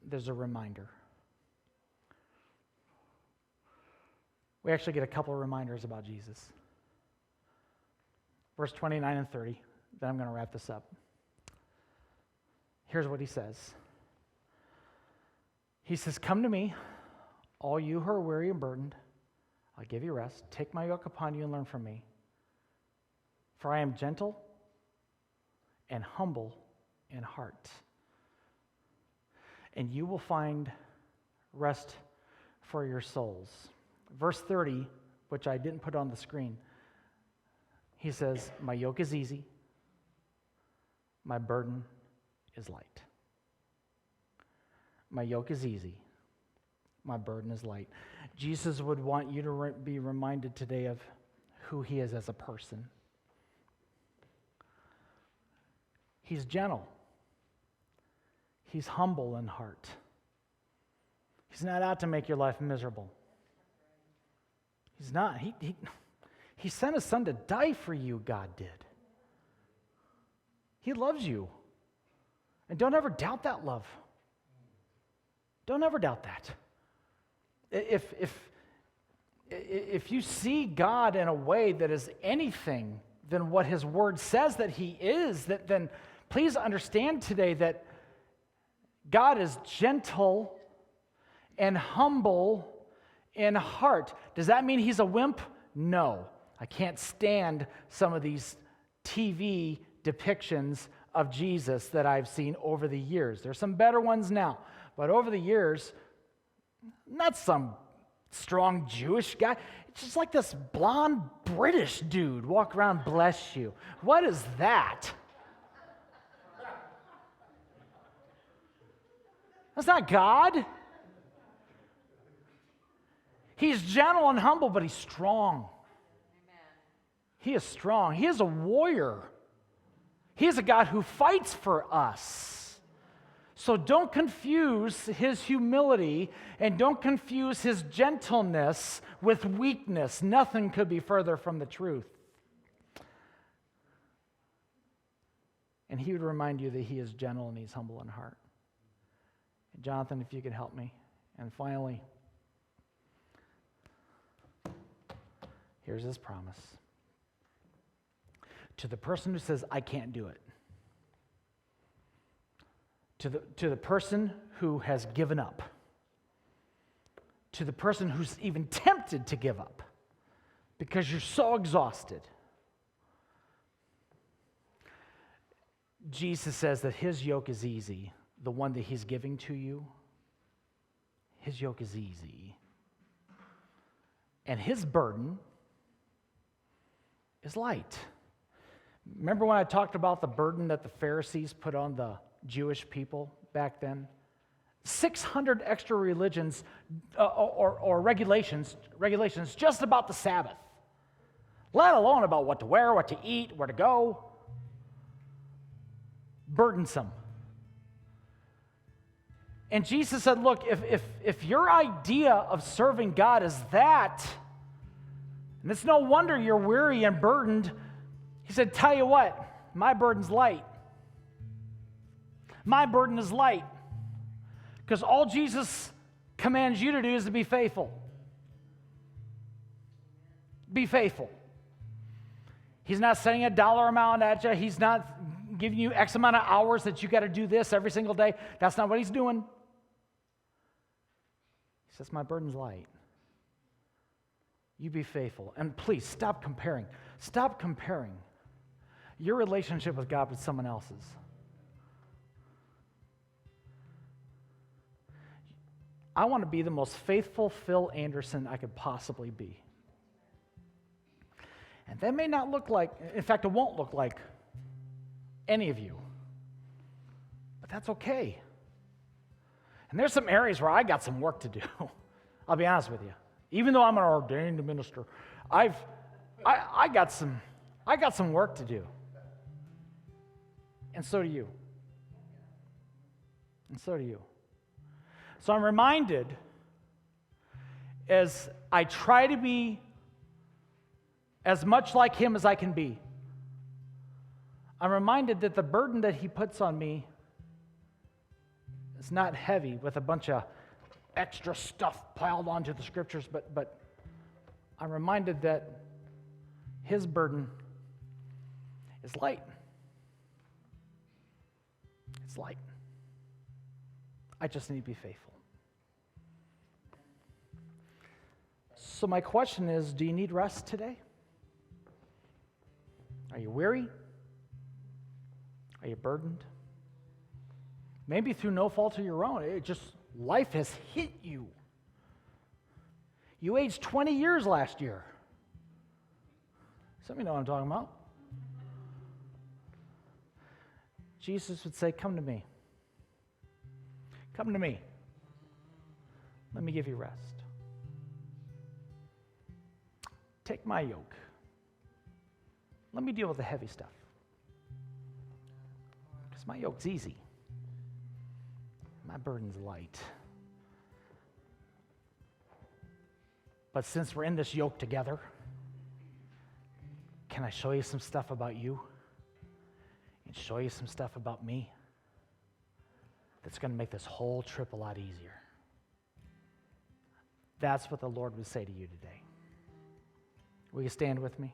there's a reminder. We actually get a couple of reminders about Jesus. Verse 29 and 30, then I'm going to wrap this up. Here's what he says. He says, "Come to me, all you who are weary and burdened. I'll give you rest. Take my yoke upon you and learn from me. For I am gentle and humble in heart. And you will find rest for your souls." Verse 30, which I didn't put on the screen, he says, "My yoke is easy, my burden is light." My yoke is easy, my burden is light. Jesus would want you to be reminded today of who he is as a person. He's gentle. He's humble in heart. He's not out to make your life miserable. He's not. He sent his son to die for you, God did. He loves you. And don't ever doubt that love. Don't ever doubt that. If you see God in a way that is anything than what his word says that he is, then please understand today that God is gentle and humble in heart. Does that mean he's a wimp? No. I can't stand some of these TV depictions of Jesus that I've seen over the years. There's some better ones now, but over the years, not some strong Jewish guy. It's just like this blonde British dude walk around, bless you. What is that? That's not God. He's gentle and humble, but he's strong. Amen. He is strong. He is a warrior. He is a God who fights for us. So don't confuse his humility and don't confuse his gentleness with weakness. Nothing could be further from the truth. And he would remind you that he is gentle and he's humble in heart. And Jonathan, if you could help me. And finally, here's his promise. To the person who says, I can't do it. To the person who has given up. To the person who's even tempted to give up because you're so exhausted. Jesus says that his yoke is easy. The one that he's giving to you, his yoke is easy. And his burden is light. Remember when I talked about the burden that the Pharisees put on the Jewish people back then? 600 extra religions or regulations just about the Sabbath, let alone about what to wear, what to eat, where to go. Burdensome. And Jesus said, look, if your idea of serving God is that, and it's no wonder you're weary and burdened, he said, tell you what, my burden's light. My burden is light. Because all Jesus commands you to do is to be faithful. Be faithful. He's not setting a dollar amount at you. He's not giving you X amount of hours that you got to do this every single day. That's not what he's doing. He says, my burden's light. You be faithful. And please, stop comparing. Stop comparing your relationship with God with someone else's. I want to be the most faithful Phil Anderson I could possibly be. And that may not look like, in fact, it won't look like any of you. But that's okay. And there's some areas where I got some work to do. I'll be honest with you. Even though I'm an ordained minister, I got some work to do. And so do you. And so do you. So I'm reminded as I try to be as much like him as I can be, I'm reminded that the burden that he puts on me It's not heavy with a bunch of extra stuff piled onto the scriptures, but I'm reminded that his burden is light. It's light. I just need to be faithful. So my question is, do you need rest today? Are you weary? Are you burdened? Maybe through no fault of your own. Life has hit you. You aged 20 years last year. Some of you know what I'm talking about. Jesus would say, come to me. Come to me. Let me give you rest. Take my yoke. Let me deal with the heavy stuff. Because my yoke's easy. My burden's light. But since we're in this yoke together, can I show you some stuff about you? And show you some stuff about me that's going to make this whole trip a lot easier. That's what the Lord would say to you today. Will you stand with me?